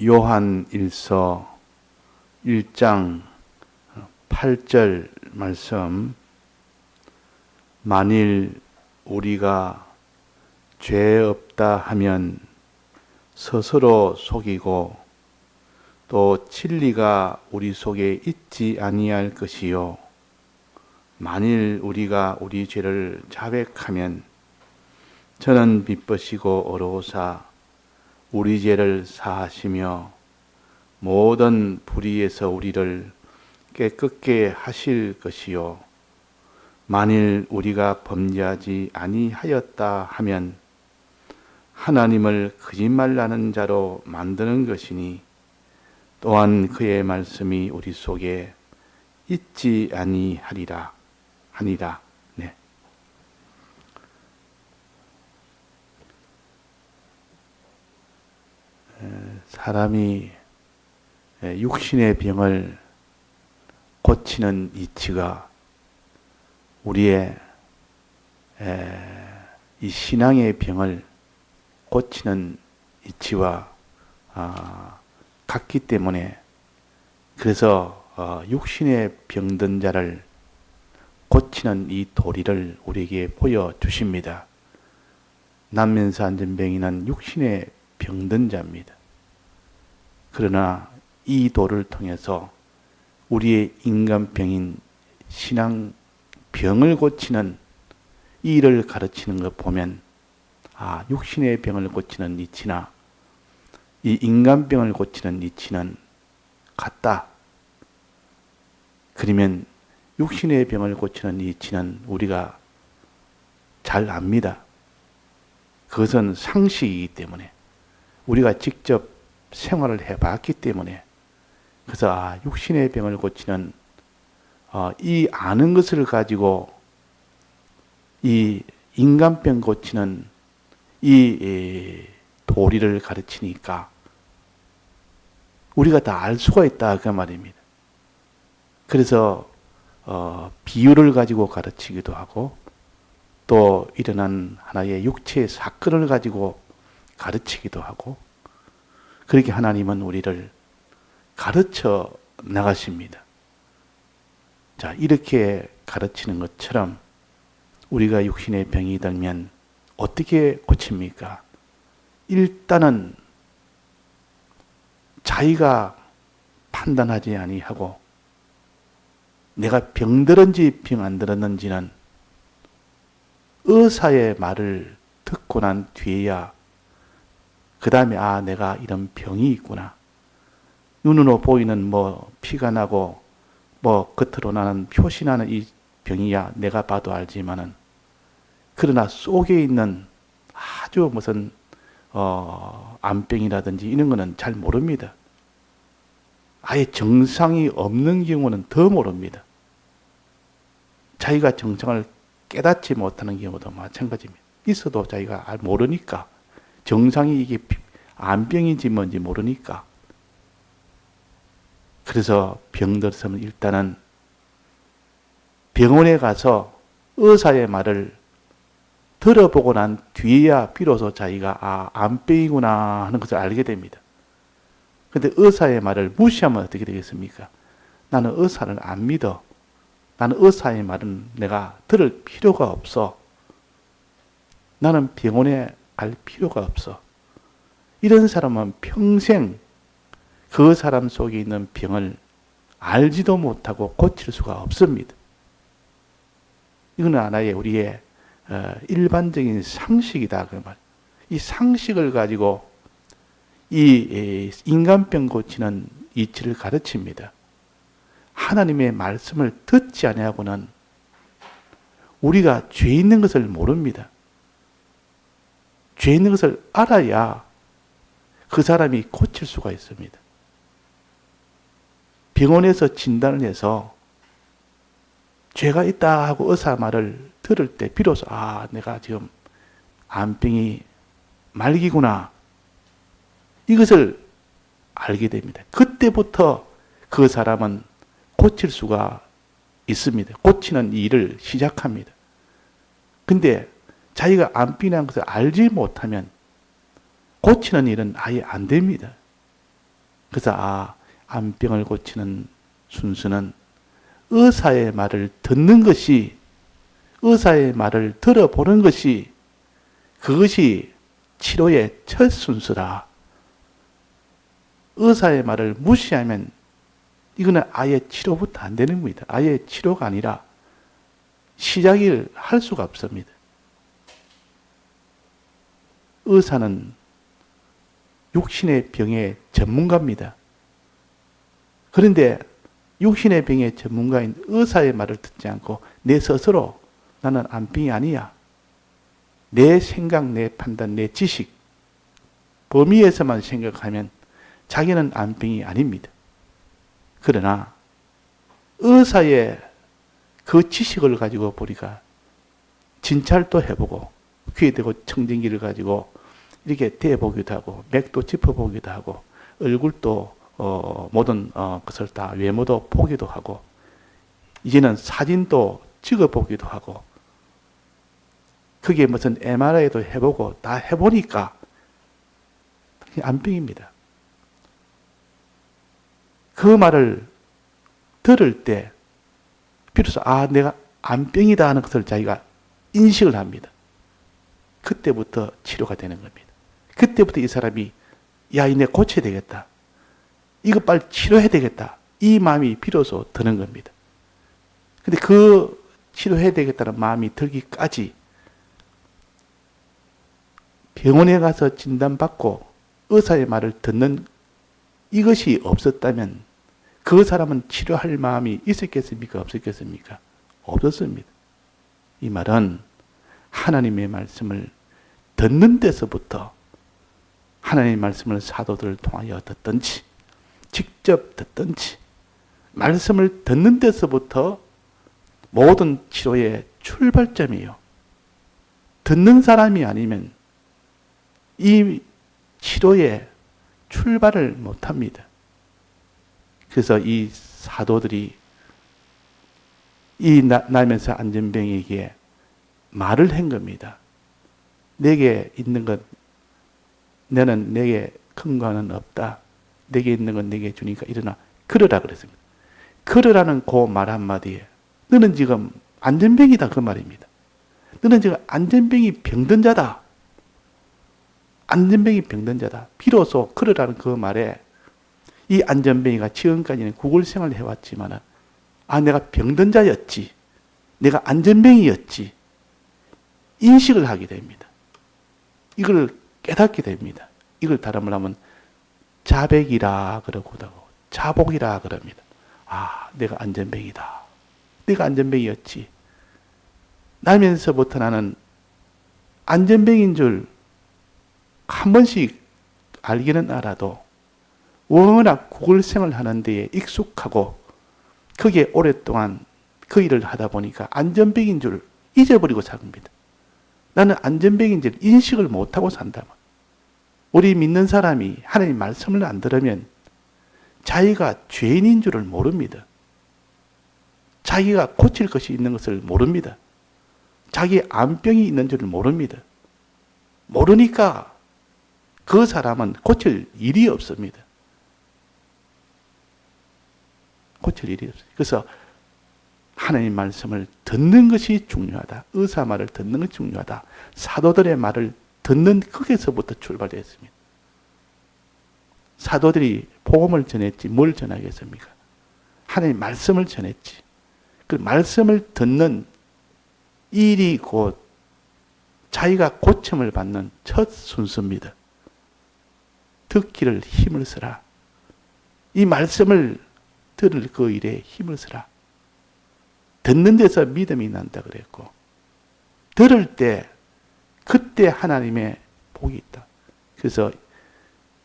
요한일서 1장 8절 말씀, 만일 우리가 죄 없다 하면 스스로 속이고 또 진리가 우리 속에 있지 아니할 것이요, 만일 우리가 우리 죄를 자백하면 저는 미쁘시고 어로오사 우리 죄를 사하시며 모든 불의에서 우리를 깨끗게 하실 것이요, 만일 우리가 범죄하지 아니하였다 하면 하나님을 거짓말하는 자로 만드는 것이니 또한 그의 말씀이 우리 속에 있지 아니하리라 하니라. 네. 사람이 육신의 병을 고치는 이치가 우리의 이 신앙의 병을 고치는 이치와 같기 때문에, 그래서 육신의 병든 자를 고치는 이 도리를 우리에게 보여주십니다. 남면서 안전병이는 육신의 병든 자입니다. 그러나 이 도를 통해서 우리의 인간병인 신앙병을 고치는 이 일을 가르치는 것 보면, 육신의 병을 고치는 이치나 이 인간병을 고치는 이치는 같다. 그러면 육신의 병을 고치는 이치는 우리가 잘 압니다. 그것은 상식이기 때문에, 우리가 직접 생활을 해봤기 때문에, 그래서 육신의 병을 고치는 이 아는 것을 가지고 이 인간병 고치는 이 도리를 가르치니까 우리가 다 알 수가 있다 그 말입니다. 그래서 비유를 가지고 가르치기도 하고, 또 일어난 하나의 육체의 사건을 가지고 가르치기도 하고, 그렇게 하나님은 우리를 가르쳐 나가십니다. 자, 이렇게 가르치는 것처럼 우리가 육신의 병이 들면 어떻게 고칩니까? 일단은 자기가 판단하지 아니하고 내가 병들었는지 병 안 들었는지는 의사의 말을 듣고 난 뒤에야, 그 다음에 내가 이런 병이 있구나, 눈으로 보이는 피가 나고 겉으로 나는 표시나는 이 병이야 내가 봐도 알지만은, 그러나 속에 있는 아주 무슨 암병이라든지 이런 거는 잘 모릅니다. 아예 정상이 없는 경우는 더 모릅니다. 자기가 정상을 깨닫지 못하는 경우도 마찬가지입니다. 있어도 자기가 모르니까, 정상이 이게 암병인지 뭔지 모르니까. 그래서 병들었으면 일단은 병원에 가서 의사의 말을 들어보고 난 뒤에야 비로소 자기가 암병이구나 하는 것을 알게 됩니다. 그런데 의사의 말을 무시하면 어떻게 되겠습니까? 나는 의사를 안 믿어. 나는 의사의 말은 내가 들을 필요가 없어. 나는 병원에 갈 필요가 없어. 이런 사람은 평생 그 사람 속에 있는 병을 알지도 못하고 고칠 수가 없습니다. 이건 하나의 우리의 일반적인 상식이다 그 말. 이 상식을 가지고 이 인간병 고치는 이치를 가르칩니다. 하나님의 말씀을 듣지 아니하고는 우리가 죄 있는 것을 모릅니다. 죄 있는 것을 알아야 그 사람이 고칠 수가 있습니다. 병원에서 진단을 해서 죄가 있다 하고 의사 말을 들을 때 비로소 내가 지금 암병이 말기구나, 이것을 알게 됩니다. 그때부터 그 사람은 고칠 수가 있습니다. 고치는 일을 시작합니다. 근데 자기가 암병이라는 것을 알지 못하면 고치는 일은 아예 안 됩니다. 그래서 안병을 고치는 순서는 의사의 말을 듣는 것이, 의사의 말을 들어보는 것이, 그것이 치료의 첫 순서라. 의사의 말을 무시하면 이거는 아예 치료부터 안 되는 겁니다. 아예 치료가 아니라 시작을 할 수가 없습니다. 의사는 육신의 병의 전문가입니다. 그런데 육신의 병의 전문가인 의사의 말을 듣지 않고 내 스스로 나는 안병이 아니야. 내 생각, 내 판단, 내 지식 범위에서만 생각하면 자기는 안병이 아닙니다. 그러나 의사의 그 지식을 가지고 보니까 진찰도 해보고 귀에 대고 청진기를 가지고 이렇게 대보기도 하고 맥도 짚어보기도 하고 얼굴도 모든 것을 다 외모도 보기도 하고 이제는 사진도 찍어보기도 하고 그게 무슨 MRI도 해보고 다 해보니까 안병입니다. 그 말을 들을 때 비로소 내가 안병이다 하는 것을 자기가 인식을 합니다. 그때부터 치료가 되는 겁니다. 그때부터 이 사람이 이내 고쳐야 되겠다. 이거 빨리 치료해야 되겠다. 이 마음이 비로소 드는 겁니다. 근데 그 치료해야 되겠다는 마음이 들기까지 병원에 가서 진단받고 의사의 말을 듣는 이것이 없었다면 그 사람은 치료할 마음이 있었겠습니까? 없었겠습니까? 없었습니다. 이 말은 하나님의 말씀을 듣는 데서부터 하나님의 말씀을 사도들을 통하여 듣든지 직접 듣든지 말씀을 듣는 데서부터 모든 치료의 출발점이에요. 듣는 사람이 아니면 이 치료의 출발을 못합니다. 그래서 이 사도들이 이 나면서 안전병에게 말을 한 겁니다. 내게 있는 것, 너는 내게 근거는 없다. 내게 있는 건 내게 주니까 일어나. 걸으라 그랬습니다. 걸으라는 그 말 한마디에 너는 지금 안전병이다 그 말입니다. 너는 지금 안전병이 병든 자다. 안전병이 병든 자다. 비로소 걸으라는 그 말에 이 안전병이가 지금까지는 구글 생활을 해왔지만 내가 병든 자였지. 내가 안전병이었지. 인식을 하게 됩니다. 이걸 깨닫게 됩니다. 이걸 다른 말로 하면 자백이라 그러고도 하고 자복이라 그럽니다. 내가 안전병이다. 내가 안전병이었지. 나면서부터 나는 안전병인 줄 한 번씩 알기는 알아도 워낙 구글 생활을 하는 데에 익숙하고 거기에 오랫동안 그 일을 하다 보니까 안전병인 줄 잊어버리고 삽니다. 나는 안전병인 줄 인식을 못하고 산다. 우리 믿는 사람이 하나님 말씀을 안 들으면 자기가 죄인인 줄을 모릅니다. 자기가 고칠 것이 있는 것을 모릅니다. 자기 안병이 있는 줄을 모릅니다. 모르니까 그 사람은 고칠 일이 없습니다. 고칠 일이 없어요. 그래서 하나님 말씀을 듣는 것이 중요하다. 의사 말을 듣는 것이 중요하다. 사도들의 말을 듣는 거기서부터 출발했습니다. 사도들이 복음을 전했지 뭘 전하겠습니까? 하나님 말씀을 전했지. 그 말씀을 듣는 일이 곧 자기가 고침을 받는 첫 순서입니다. 듣기를 힘을 쓰라. 이 말씀을 들을 그 일에 힘을 쓰라. 듣는 데서 믿음이 난다 그랬고 들을 때 그때 하나님의 복이 있다. 그래서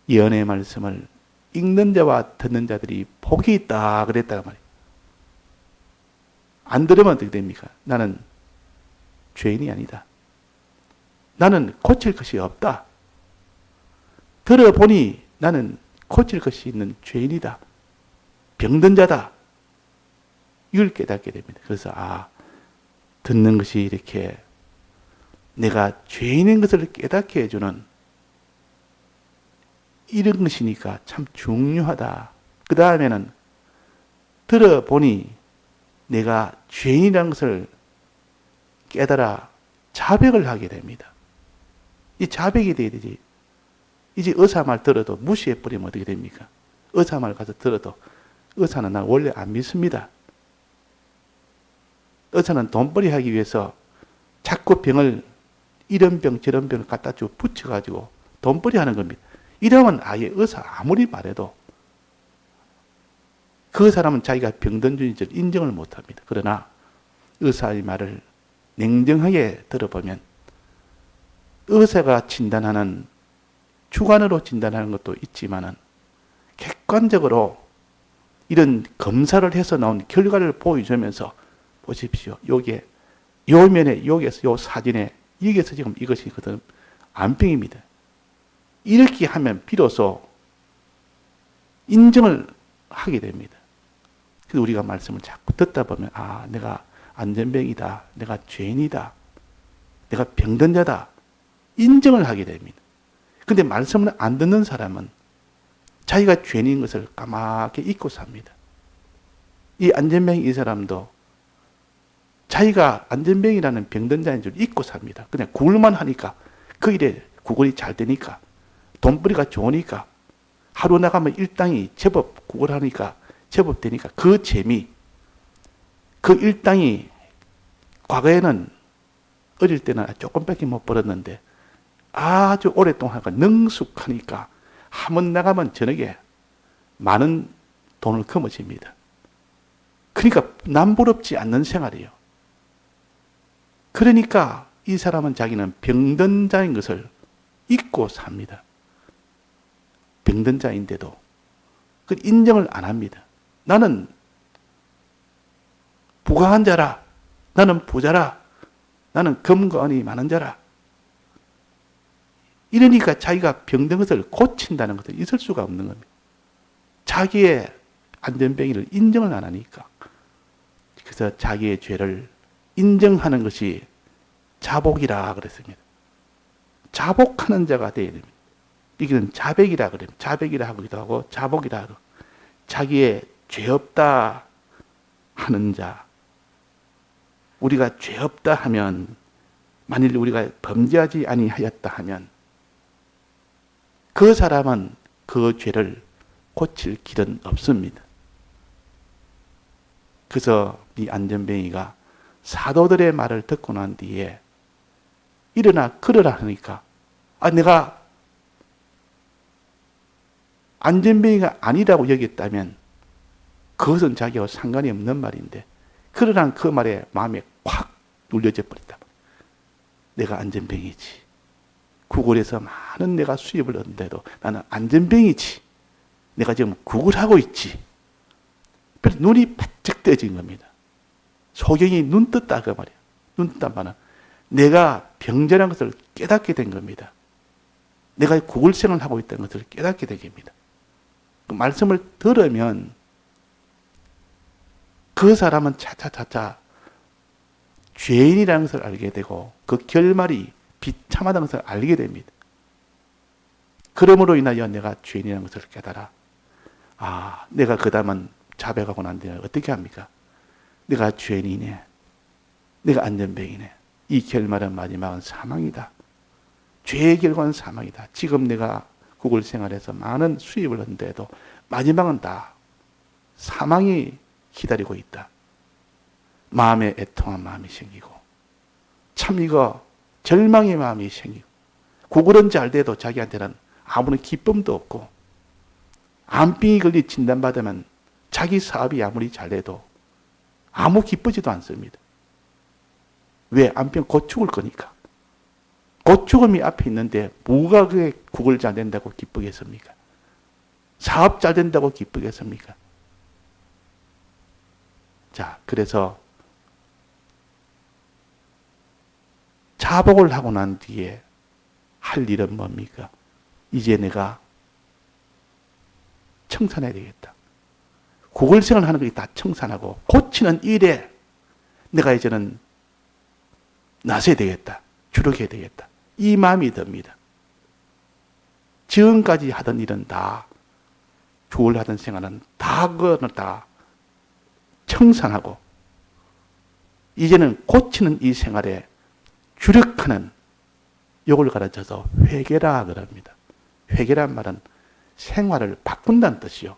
예언의 말씀을 읽는 자와 듣는 자들이 복이 있다 그랬다고 말이에요. 안 들으면 어떻게 됩니까? 나는 죄인이 아니다. 나는 고칠 것이 없다. 들어보니 나는 고칠 것이 있는 죄인이다. 병든 자다. 이걸 깨닫게 됩니다. 그래서 듣는 것이 이렇게 내가 죄인인 것을 깨닫게 해주는 이런 것이니까 참 중요하다. 그 다음에는 들어보니 내가 죄인이라는 것을 깨달아 자백을 하게 됩니다. 이 자백이 돼야 되지. 이제 의사 말 들어도 무시해버리면 어떻게 됩니까? 의사 말 가서 들어도 의사는 나 원래 안 믿습니다. 의사는 돈벌이 하기 위해서 자꾸 병을 이런 병 저런 병을 갖다 주고 붙여가지고 돈벌이 하는 겁니다. 이러면 아예 의사 아무리 말해도 그 사람은 자기가 병든 줄을 인정을 못합니다. 그러나 의사의 말을 냉정하게 들어보면 의사가 진단하는 주관으로 진단하는 것도 있지만은 객관적으로 이런 검사를 해서 나온 결과를 보여주면서 보십시오. 요게 요 면에 여기에서 요 사진에 여기에서 지금 이것이거든 암병입니다. 이렇게 하면 비로소 인정을 하게 됩니다. 그래서 우리가 말씀을 자꾸 듣다 보면 아 내가 안전병이다. 내가 죄인이다. 내가 병든 자다. 인정을 하게 됩니다. 근데 말씀을 안 듣는 사람은 자기가 죄인인 것을 까맣게 잊고 삽니다. 이 안전병 이 사람도 자기가 안전병이라는 병든 자인 줄 잊고 삽니다. 그냥 구걸만 하니까 그 일에 구걸이 잘 되니까 돈벌이가 좋으니까 하루 나가면 일당이 제법 구걸하니까 제법 되니까 그 재미 그 일당이 과거에는 어릴 때는 조금밖에 못 벌었는데 아주 오랫동안 하니까 능숙하니까 한번 나가면 저녁에 많은 돈을 거머쥡니다. 그러니까 남부럽지 않는 생활이에요. 그러니까 이 사람은 자기는 병든 자인 것을 잊고 삽니다. 병든 자인데도 그 인정을 안 합니다. 나는 부강한 자라. 나는 부자라. 나는 금과 은이 많은 자라. 이러니까 자기가 병든 것을 고친다는 것은 있을 수가 없는 겁니다. 자기의 안전병이를 인정을 안 하니까. 그래서 자기의 죄를 인정하는 것이 자복이라 그랬습니다. 자복하는 자가 되어야 됩니다. 이거는 자백이라 그래요. 자백이라 하기도 하고 자복이라 하고 자기의 죄 없다 하는 자. 우리가 죄 없다 하면 만일 우리가 범죄하지 아니하였다 하면 그 사람은 그 죄를 고칠 길은 없습니다. 그래서 이 안전뱅이가 사도들의 말을 듣고 난 뒤에 일어나 걸으라 하니까 내가 안전뱅이가 아니라고 여겼다면 그것은 자기와 상관이 없는 말인데 그러란 그 말에 마음에 확 눌려져 버린다. 내가 안전뱅이지. 구글에서 많은 내가 수입을 얻는데도 나는 안전뱅이지. 내가 지금 구글하고 있지. 그래서 눈이 바짝 떠진 겁니다. 소경이 눈 떴다 그 말이야. 눈 떴단 말은 내가 병자라는 것을 깨닫게 된 겁니다. 내가 구글 생활을 하고 있다는 것을 깨닫게 된 겁니다. 그 말씀을 들으면 그 사람은 차차차차 죄인이라는 것을 알게 되고 그 결말이 비참하다는 것을 알게 됩니다. 그러므로 인하여 내가 죄인이라는 것을 깨달아. 내가 그 다음은 자백하고 난 뒤에 어떻게 합니까? 내가 죄인이네. 내가 안전병이네. 이 결말은 마지막은 사망이다. 죄의 결과는 사망이다. 지금 내가 구글 생활에서 많은 수입을 얻는데도 마지막은 다 사망이 기다리고 있다. 마음에 애통한 마음이 생기고 참 이거 절망의 마음이 생기고 구글은 잘 돼도 자기한테는 아무런 기쁨도 없고 암병이 걸리 진단받으면 자기 사업이 아무리 잘 돼도 아무 기쁘지도 않습니다. 왜? 암병 곧 죽을 거니까. 곧 죽음이 앞에 있는데 뭐가 그게 구글 잘 된다고 기쁘겠습니까? 사업 잘 된다고 기쁘겠습니까? 자, 그래서 자복을 하고 난 뒤에 할 일은 뭡니까? 이제 내가 청산해야 되겠다. 구글생활 하는 것이 다 청산하고 고치는 일에 내가 이제는 나서야 되겠다. 주력해야 되겠다. 이 마음이 듭니다. 지금까지 하던 일은 다, 주월 하던 생활은 다 그거는 다 청산하고 이제는 고치는 이 생활에 주력하는 요걸 가르쳐서 회개라 그럽니다. 회개란 말은 생활을 바꾼다는 뜻이요.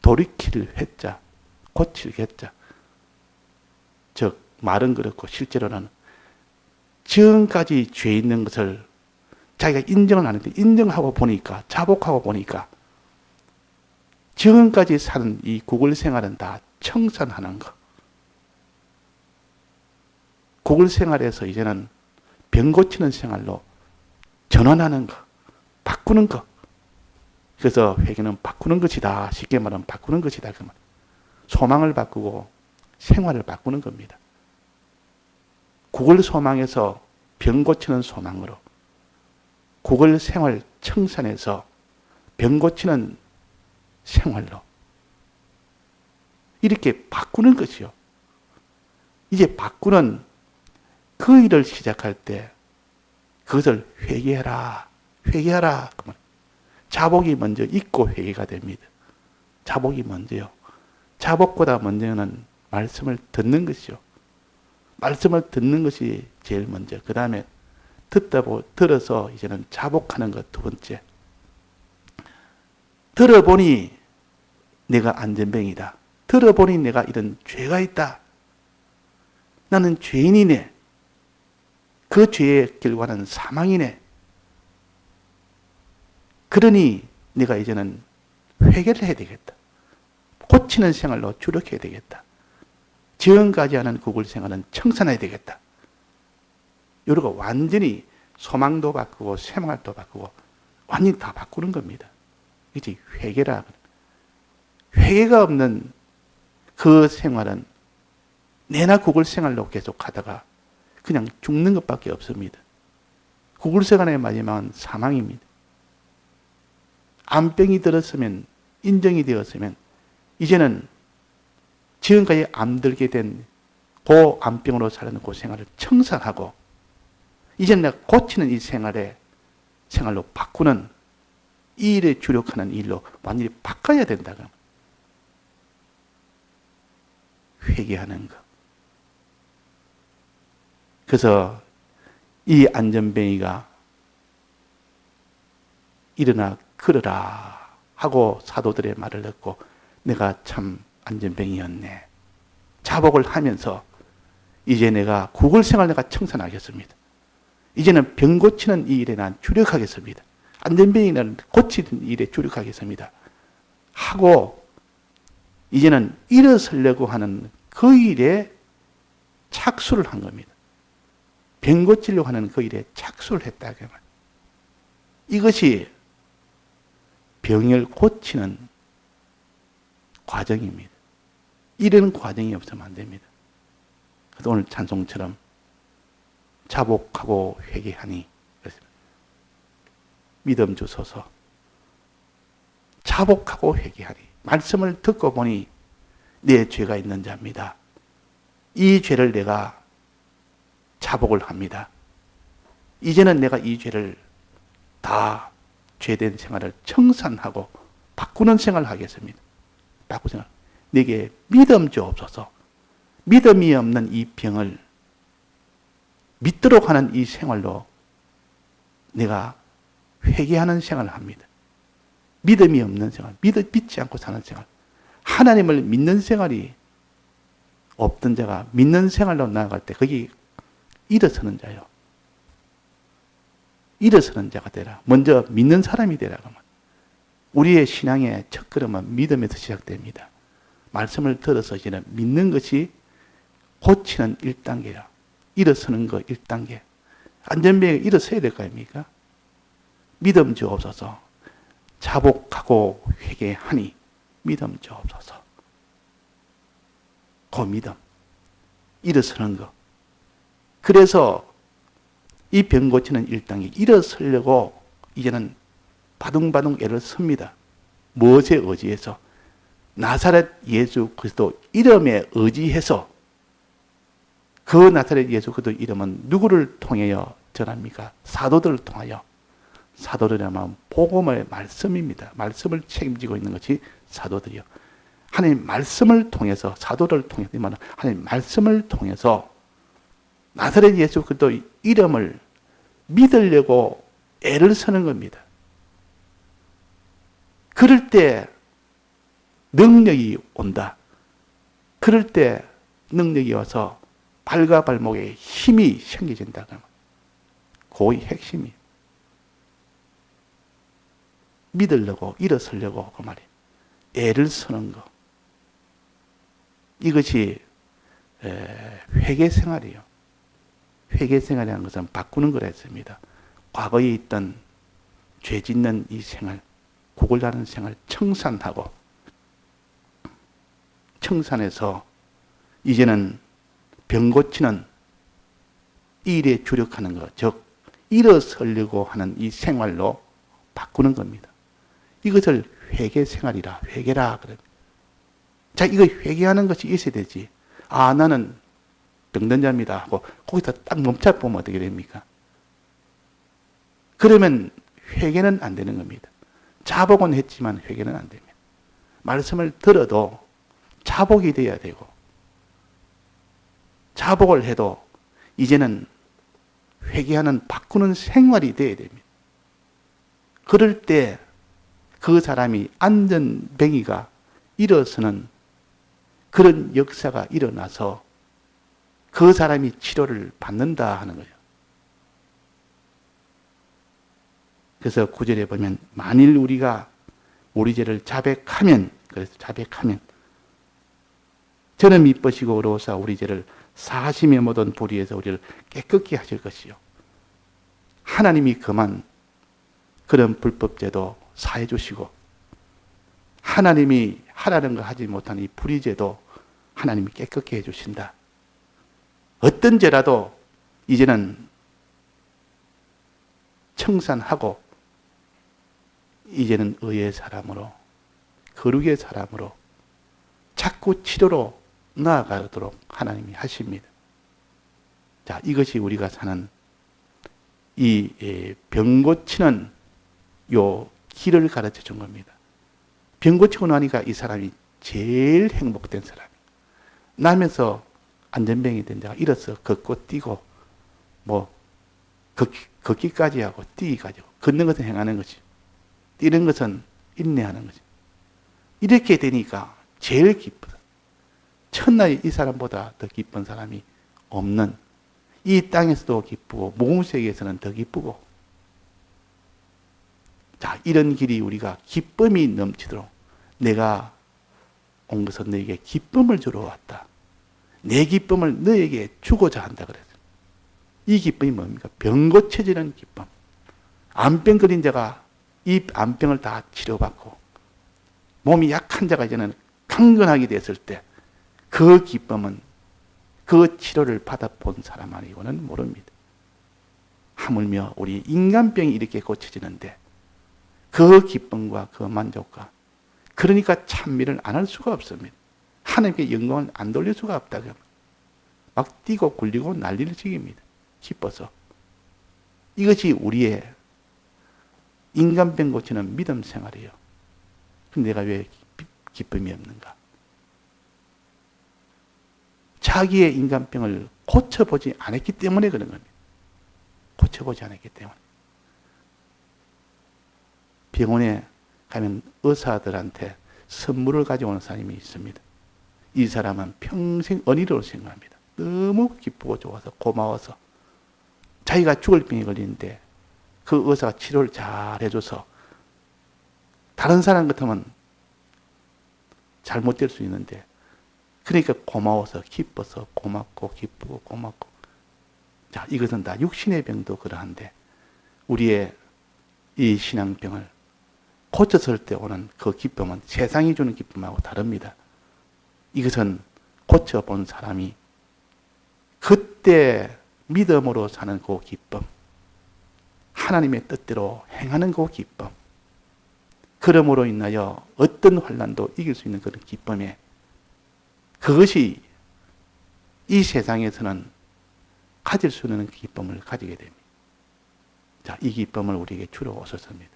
돌이킬 회자, 고칠 회자. 즉 말은 그렇고 실제로는 지금까지 죄 있는 것을 자기가 인정을 안 했는데 인정하고 보니까, 자복하고 보니까 지금까지 사는 이 구글 생활은 다 청산하는 것. 구글 생활에서 이제는 병 고치는 생활로 전환하는 것, 바꾸는 것. 그래서 회개는 바꾸는 것이다. 쉽게 말하면 바꾸는 것이다. 그 말. 소망을 바꾸고 생활을 바꾸는 겁니다. 구글 소망에서 병 고치는 소망으로, 구글 생활 청산에서 병 고치는 생활로 이렇게 바꾸는 것이요. 이제 바꾸는 그 일을 시작할 때 그것을 회개해라. 회개하라. 자복이 먼저 있고 회개가 됩니다. 자복이 먼저요. 자복보다 먼저는 말씀을 듣는 것이요. 말씀을 듣는 것이 제일 먼저. 그 다음에 들어서 이제는 자복하는 것 두 번째. 들어보니 내가 안전뱅이다. 들어보니 내가 이런 죄가 있다. 나는 죄인이네. 그 죄의 결과는 사망이네. 그러니 내가 이제는 회개를 해야 되겠다. 고치는 생활로 주력해야 되겠다. 지금까지 하는 구글 생활은 청산해야 되겠다. 이러고 완전히 소망도 바꾸고 생활도 바꾸고 완전히 다 바꾸는 겁니다. 이게 회개라. 회개가 없는 그 생활은 내나 구글 생활로 계속 하다가 그냥 죽는 것밖에 없습니다. 구글 생활의 마지막은 사망입니다. 암병이 들었으면, 인정이 되었으면 이제는 지금까지 암들게 된 그 암병으로 사는 그 생활을 청산하고 이제는 내가 고치는 이 생활로 바꾸는 이 일에 주력하는 일로 완전히 바꿔야 된다. 회개하는 것. 그래서 이 안전뱅이가 일어나 걸어라 하고 사도들의 말을 듣고 내가 참 안전뱅이였네. 자복을 하면서 이제 내가 구글 생활 내가 청산하겠습니다. 이제는 병 고치는 이 일에 난 주력하겠습니다. 안전뱅이는 고치는 일에 주력하겠습니다. 하고 이제는 일어서려고 하는 그 일에 착수를 한 겁니다. 병 고치려고 하는 그 일에 착수를 했다. 이것이 병을 고치는 과정입니다. 이런 과정이 없으면 안 됩니다. 그래서 오늘 찬송처럼 자복하고 회개하니 믿음 주소서. 자복하고 회개하니 말씀을 듣고 보니 내 죄가 있는 자입니다. 이 죄를 내가 자복을 합니다. 이제는 내가 이 죄를 다 죄된 생활을 청산하고 바꾸는 생활을 하겠습니다. 바꾸는 생활. 내게 믿음 주옵소서. 믿음이 없는 이 병을 믿도록 하는 이 생활로 내가 회개하는 생활을 합니다. 믿음이 없는 생활, 믿지 않고 사는 생활. 하나님을 믿는 생활이 없던 자가 믿는 생활로 나아갈 때 거기 일어서는 자요. 일어서는 자가 되라. 먼저 믿는 사람이 되라. 우리의 신앙의 첫걸음은 믿음에서 시작됩니다. 말씀을 들어서 이제는 믿는 것이 고치는 1단계야. 일어서는 거 1단계. 안전뱅이가 일어서야 될 거 아닙니까? 믿음 주옵소서. 자복하고 회개하니 믿음 주옵소서. 그 믿음. 일어서는 거. 그래서 이 병 고치는 1단계. 일어서려고 이제는 바둥바둥 애를 씁니다. 무엇에 의지해서? 나사렛 예수 그리스도 이름에 의지해서 그 나사렛 예수 그리스도 이름은 누구를 통하여 전합니까? 사도들을 통하여. 사도들이라면 복음의 말씀입니다. 말씀을 책임지고 있는 것이 사도들이요. 하나님 말씀을 통해서, 사도를 통해서, 하나님 말씀을 통해서 나사렛 예수 그리스도 이름을 믿으려고 애를 쓰는 겁니다. 그럴 때 능력이 온다. 그럴 때 능력이 와서 발과 발목에 힘이 생겨진다. 그의 핵심이 믿으려고, 일어서려고 그 말이에요. 애를 쓰는 거. 이것이 회개 생활이에요. 회개 생활이라는 것은 바꾸는 거라 했습니다. 과거에 있던 죄 짓는 이 생활, 구걸하는 생활 청산하고, 청산해서 이제는 병 고치는 일에 주력하는 것, 즉 일어서려고 하는 이 생활로 바꾸는 겁니다. 이것을 회개 생활이라, 회개라 그럽니다. 자, 이거 회개하는 것이 있어야 되지. 아, 나는 병든 자입니다 하고 거기서 딱 멈춰보면 어떻게 됩니까? 그러면 회개는 안 되는 겁니다. 자복은 했지만 회개는 안 됩니다. 말씀을 들어도 자복이 돼야 되고, 자복을 해도 이제는 회개하는, 바꾸는 생활이 돼야 됩니다. 그럴 때 그 사람이 안전뱅이가 일어서는 그런 역사가 일어나서 그 사람이 치료를 받는다 하는 거예요. 그래서 9절에 보면 만일 우리가 우리 죄를 자백하면, 그래서 자백하면 저는 미쁘시고 의로우사 우리 죄를 사하시며 모든 불의에서 우리를 깨끗게 하실 것이요. 하나님이 그만 그런 불법죄도 사해 주시고, 하나님이 하라는 거 하지 못한 이 불의죄도 하나님이 깨끗게 해주신다. 어떤 죄라도 이제는 청산하고 이제는 의의 사람으로, 거룩의 사람으로 자꾸 치료로 나아가도록 하나님이 하십니다. 자, 이것이 우리가 사는 이 병 고치는 요 길을 가르쳐 준 겁니다. 병 고치고 나니까 이 사람이 제일 행복된 사람이에요. 나면서 안전병이 된 자가 일어서 걷고 뛰고, 걷기까지 하고 뛰기까지 하고, 걷는 것은 행하는 것이, 뛰는 것은 인내하는 것이. 이렇게 되니까 제일 기쁘다. 천하에 이 사람보다 더 기쁜 사람이 없는, 이 땅에서도 기쁘고 모험세계에서는 더 기쁘고. 자, 이런 길이 우리가 기쁨이 넘치도록, 내가 온 것은 너에게 기쁨을 주러 왔다. 내 기쁨을 너에게 주고자 한다 그랬어요. 이 기쁨이 뭡니까? 병 고쳐지는 기쁨. 암병 걸린 자가 이 암병을 다 치료받고 몸이 약한 자가 이제는 강건하게 됐을 때 그 기쁨은 그 치료를 받아본 사람 아니고는 모릅니다. 하물며 우리 인간병이 이렇게 고쳐지는데 그 기쁨과 그 만족과, 그러니까 찬미를 안 할 수가 없습니다. 하나님께 영광을 안 돌릴 수가 없다. 막 뛰고 굴리고 난리를 지깁니다. 기뻐서. 이것이 우리의 인간병 고치는 믿음 생활이에요. 그럼 내가 왜 기쁨이 없는가? 자기의 인간병을 고쳐보지 않았기 때문에 그런 겁니다. 고쳐보지 않았기 때문에. 병원에 가면 의사들한테 선물을 가져오는 사람이 있습니다. 이 사람은 평생 은혜로 생각합니다. 너무 기쁘고 좋아서 고마워서 자기가 죽을 병에 걸리는데 그 의사가 치료를 잘 해줘서, 다른 사람 같으면 잘못될 수 있는데, 그러니까 고마워서 기뻐서 고맙고 기쁘고 고맙고. 자, 이것은 다 육신의 병도 그러한데 우리의 이 신앙병을 고쳤을 때 오는 그 기쁨은 세상이 주는 기쁨하고 다릅니다. 이것은 고쳐본 사람이 그때 믿음으로 사는 그 기쁨, 하나님의 뜻대로 행하는 그 기쁨, 그러므로 인하여 어떤 환난도 이길 수 있는 그런 기쁨에, 그것이 이 세상에서는 가질 수 있는 기쁨을 가지게 됩니다. 자, 이 기쁨을 우리에게 주러 오셨습니다.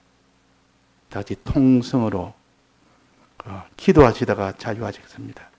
다 같이 통성으로 기도하시다가 자유하시겠습니다.